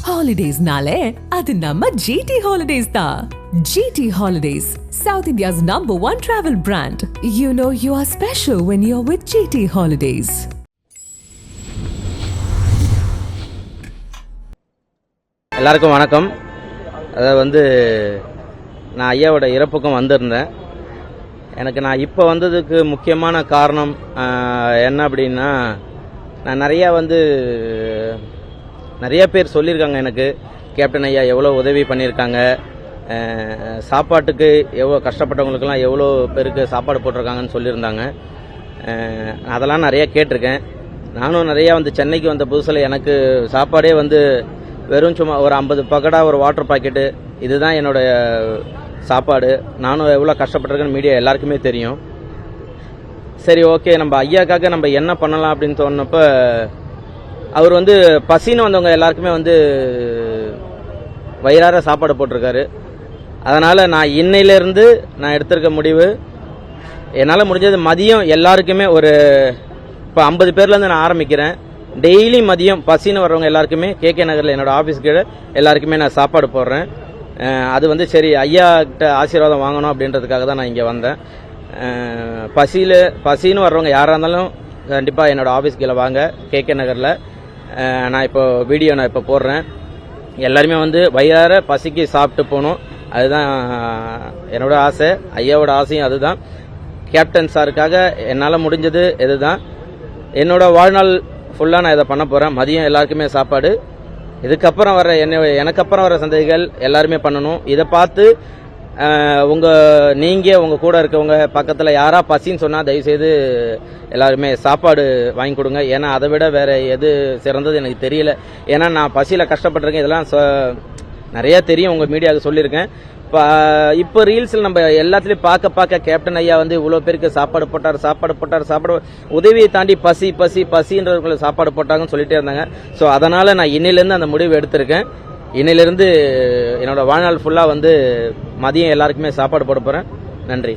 Holidays-nale, adu namma GT Holidays da. GT Holidays, South India's #1 travel brand. You know you are special when you're with GT Holidays. எல்லாருக்கும் வணக்கம். அதாவது நான் ஐயாவோட இறப்புக்கும் வந்திருந்தேன். எனக்கு நான் இப்போ வந்ததுக்கு முக்கியமான காரணம் என்ன அப்படின்னா, நான் நிறைய பேர் சொல்லியிருக்காங்க எனக்கு, கேப்டன் ஐயா எவ்வளோ உதவி பண்ணியிருக்காங்க, சாப்பாட்டுக்கு எவ்வளோ கஷ்டப்பட்டவங்களுக்கெல்லாம் எவ்வளோ பேருக்கு சாப்பாடு போட்டிருக்காங்கன்னு சொல்லியிருந்தாங்க. அதெல்லாம் நிறையா கேட்டிருக்கேன். நானும் நிறையா சென்னைக்கு வந்த புதுசில் எனக்கு சாப்பாடே வெறும் சும்மா ஒரு 50 பக்கடா ஒரு வாட்டர் பாக்கெட்டு, இதுதான் என்னோடய சாப்பாடு. நானும் எவ்வளோ கஷ்டப்பட்டிருக்கேன்னு மீடியா எல்லாருக்குமே தெரியும். சரி, ஓகே, நம்ம ஐயாக்காக நம்ம என்ன பண்ணலாம் அப்படின்னு தோணுனப்போ, அவர் பசின்னு வந்தவங்க எல்லாருக்குமே வயிறார சாப்பாடு போட்டிருக்காரு. அதனால் நான் இன்னையிலேருந்து நான் எடுத்திருக்க முடிவு, என்னால் முடிஞ்சது மதியம் எல்லாருக்குமே இப்போ 50 பேர்லேருந்து நான் ஆரம்பிக்கிறேன். டெய்லி மதியம் பசின்னு வர்றவங்க எல்லாருக்குமே KK நகரில் என்னோட ஆஃபீஸ் கீழே எல்லாருக்குமே நான் சாப்பாடு போடுறேன். அது சரி, ஐயா கிட்ட ஆசீர்வாதம் வாங்கணும் அப்படின்றதுக்காக தான் நான் இங்கே வந்தேன். பசின்னு வர்றவங்க யாராக இருந்தாலும் கண்டிப்பாக என்னோட ஆஃபீஸ் கீழே வாங்க, KK நகரில். நான் இப்போ வீடியோ போடுறேன். எல்லாருமே வயிறார பசிக்கு சாப்பிட்டு போகணும், அதுதான் என்னோட ஆசை. ஐயாவோட ஆசையும் அதுதான். கேப்டன் சாருக்காக என்னால் முடிஞ்சது இதுதான். என்னோட வாழ்நாள் ஃபுல்லாக நான் இதை பண்ண போகிறேன். மதியம் எல்லாருக்குமே சாப்பாடு. இதுக்கப்புறம் வர எனக்கு அப்புறம் வர சந்ததிகள் எல்லாருமே பண்ணணும். இதை பார்த்து நீங்கள் உங்கள் கூட இருக்கவங்க பக்கத்தில் யாரா பசின்னு சொன்னால் தயவுசெய்து எல்லாருமே சாப்பாடு வாங்கி கொடுங்க. ஏன்னா அதை விட வேறு எது சிறந்தது எனக்கு தெரியல. ஏன்னா நான் பசியில் கஷ்டப்பட்டிருக்கேன். இதெல்லாம் நிறையா தெரியும், உங்கள் மீடியாவுக்கு சொல்லியிருக்கேன். இப்போ ரீல்ஸில் நம்ம எல்லாத்துலேயும் பார்க்க கேப்டன் ஐயா இவ்வளோ பேருக்கு சாப்பாடு போட்டார், உதவியை தாண்டி பசின்றவங்களுக்கு சாப்பாடு போட்டாங்கன்னு சொல்லிட்டே இருந்தாங்க. ஸோ அதனால் நான் இன்னிலேருந்து அந்த முடிவு எடுத்திருக்கேன். இன்னிலிருந்து என்னோட வாழ்நாள் ஃபுல்லாக மதியம் எல்லாருக்குமே சாப்பாடு போட போகிறேன். நன்றி.